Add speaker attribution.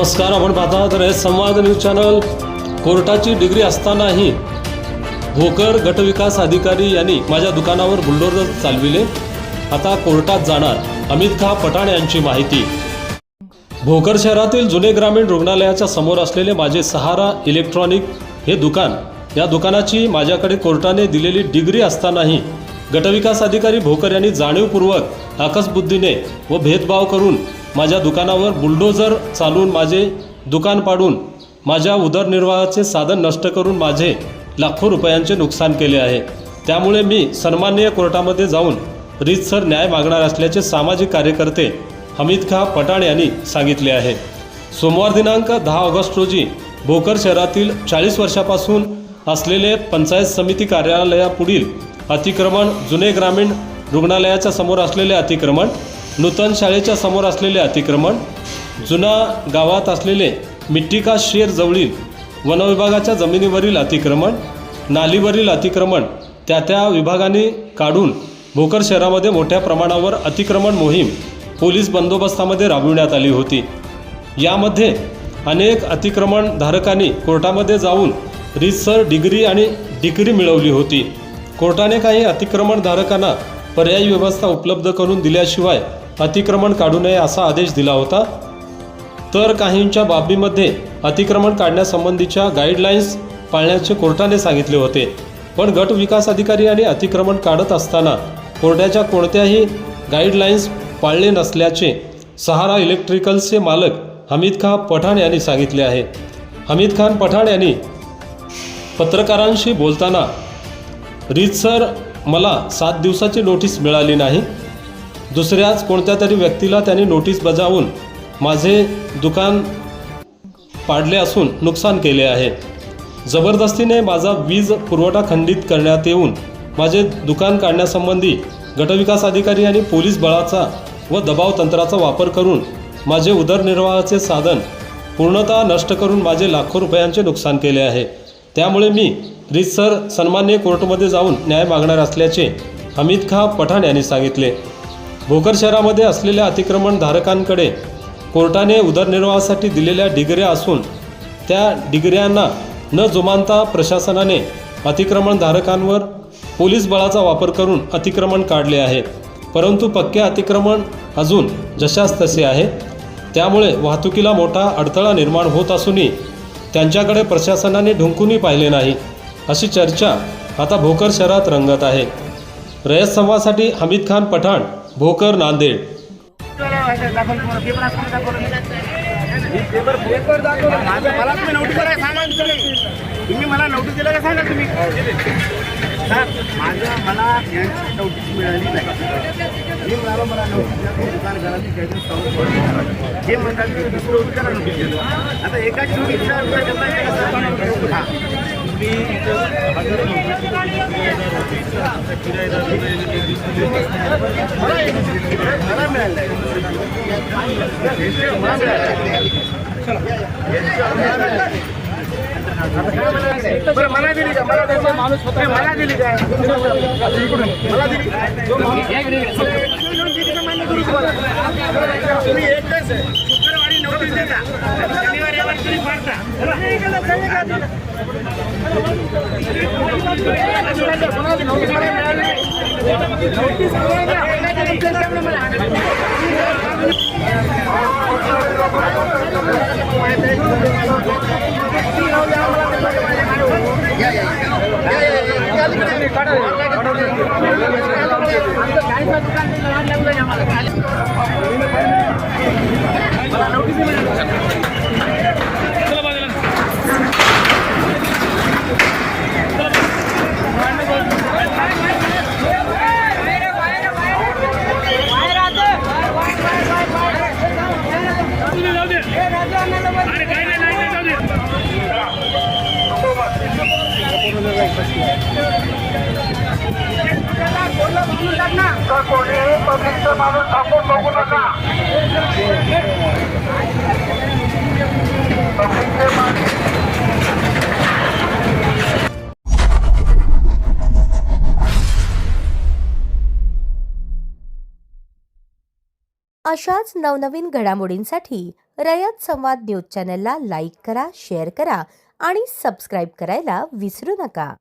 Speaker 1: नमस्कार, आपण पाहता तर संवाद न्यूज चॅनल। कोर्टाची डिग्री असतानाही भोकर गटविकास अधिकारी यांनी माझ्या दुकानावर बुलडोजर चालविले। आता कोर्टात जाणार अमित खा पठाण यांची माहिती। भोकर शहरातील जुने ग्रामीण रुग्णालयाच्या समोर असलेले माझे सहारा इलेक्ट्रॉनिक हे दुकान, या दुकानाची माझ्याकडे कोर्टाने दिलेली डिग्री असतानाही गटविकास अधिकारी भोकर यांनी जाणीवपूर्वक आकसबुद्धीने व भेदभाव करून माझ्या दुकानावर बुलडोजर चालवून माझे दुकान पाडून माझ्या उदरनिर्वाहाचे साधन नष्ट करून माझे लाखो रुपयांचे नुकसान केले आहे। त्यामुळे मी सन्माननीय कोर्टामध्ये जाऊन रीतसर न्याय मागणार असल्याचे सामाजिक कार्यकर्ते अमित खा पठाण यांनी सांगितले आहे। सोमवार दिनांक 10 ऑगस्ट रोजी भोकर शहरातील 40 वर्षापासून असलेले पंचायत समिती कार्यालयापुढील अतिक्रमण, जुने ग्रामीण रुग्णालयाच्या समोर असलेले अतिक्रमण, नूतन शाळेच्या समोर असलेले अतिक्रमण, जुना गावात असलेले मिट्टिका शेर जवळील वनविभागाच्या जमिनीवरील अतिक्रमण, नालीवरील अतिक्रमण त्या विभागाने काढून भोकर शहरामध्ये मोठ्या प्रमाणावर अतिक्रमण मोहीम पोलीस बंदोबस्तामध्ये राबविण्यात आली होती। यामध्ये अनेक अतिक्रमण धारकांनी कोर्टामध्ये जाऊन रीतसर डिग्री आणि डिक्री मिळवली होती। कोर्टाने काही अतिक्रमण धारकांना पर्यायी व्यवस्था उपलब्ध करून दिल्याशिवाय अतिक्रमण काढू नये असा आदेश दिला होता। तर काहींच्या बाबीमध्ये अतिक्रमण काढण्यासंबंधीच्या गाईडलाईन्स पाळण्याचे कोर्टाने सांगितले होते। पण गट विकास अधिकारी यांनी अतिक्रमण काढत असताना कोर्टाच्या कोणत्याही गाईडलाईन्स पाळले नसल्याचे सहारा इलेक्ट्रिकल्सचे मालक अमित खा पठाण यांनी सांगितले आहे। अमित खान पठाण यांनी पत्रकारांशी बोलताना रीतसर मला 7 दिवसाची नोटीस मिळाली नाही, दुसऱ्याच कोणत्या तरी व्यक्तीला त्यांनी नोटीस बजावून माझे दुकान पाडले असून नुकसान केले आहे। जबरदस्तीने माझा वीज पुरवठा खंडित करण्यात येऊन माझे दुकान काढण्यासंबंधी गटविकास अधिकारी यांनी पोलीस बळाचा व दबाव तंत्राचा वापर करून माझे उदरनिर्वाहाचे साधन पूर्णतः नष्ट करून माझे लाखो रुपयांचे नुकसान केले आहे। त्यामुळे मी रीतसर सन्माननीय कोर्टामध्ये जाऊन न्याय मागणार असल्याचे अमित खा पठाण यांनी सांगितले। भोकर शहरामध्ये असलेल्या अतिक्रमण धारकांकडे कोर्टाने उदरनिर्वाहासाठी दिलेल्या डिग्र्या असून त्या डिग्र्यांना न जुमानता प्रशासनाने अतिक्रमण धारकांवर पोलीस बळाचा वापर करून अतिक्रमण काढले आहे। परंतु पक्के अतिक्रमण अजून जशास तसे आहे। त्यामुळे वाहतुकीला मोठा अडथळा निर्माण होत असूनही त्यांच्याकडे प्रशासनाने ढुंकूनही पाहिले नाही, अशी चर्चा आता भोकर शहरात रंगत आहे। रयत संवादसाठी अमित खान पठाण, भोकर, नांदेड।
Speaker 2: तुम्ही मला नोटीस दिलं का सांगा तुम्ही मला नोटीस मिळाली नाही। मी म्हणालो मला नोटीस दुकान घराची काहीतरी जे म्हणतात की दुसरं उत्तर नोटीस दिलं। आता एकाच मला मिळालं बरं, मला दिली का? मला दिली काय? मला दिली तुम्ही एकच शुक्रवारी नोटीस देता, शनिवारी तुम्ही पाडता। नोटीस मला मिळाली, नोटीस अरे काय नाही
Speaker 3: अशाच नवनवीन घडामोडींसाठी रयत संवाद न्यूज चॅनलला लाईक करा, शेअर करा आणि सबस्क्राईब करायला विसरू नका.